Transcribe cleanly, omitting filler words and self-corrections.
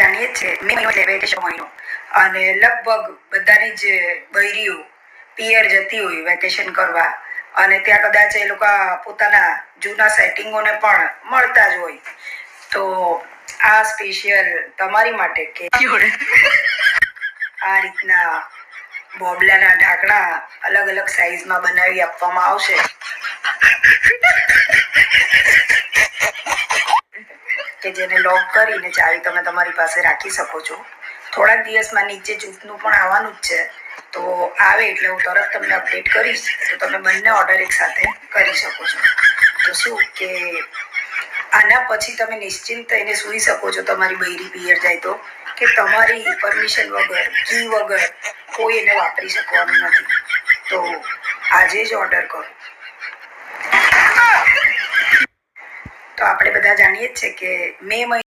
જાણીએ જ છે મે મહિનો એટલે વેકેશન મહિનો, અને લગભગ બધાની જ બૈરીઓ પિયર જતી હોય વેકેશન કરવા, અને ત્યાં કદાચ એ લોકો પોતાના જૂના સેટિંગોને પણ મળતા જ હોય. તો આ સ્પેશિયલ તમારી માટે કે આ રીતના બોબલાના ઢાંકણા અલગ અલગ સાઈઝમાં બનાવી આપવામાં આવશે, કે જેને લોક કરીને ચાવી તમે તમારી પાસે રાખી શકો છો. થોડાક દિવસમાં નીચે જૂથનું પણ આવવાનું જ છે, તો આવે એટલે હું તરત તમને અપડેટ કરીશ, તો તમે બંને ઓર્ડર એક સાથે કરી શકો છો. તો શું કે આના પછી તમે નિશ્ચિંત થઈને સૂઈ શકો છો તમારી બૈરી પિયર જાય તો, કે તમારી પરમિશન વગર કી વગર કોઈ એને વાપરી શકવાનું નથી. તો આજે જ ઓર્ડર કરો. તો આપણે બધા જાણીએ જ છે કે મે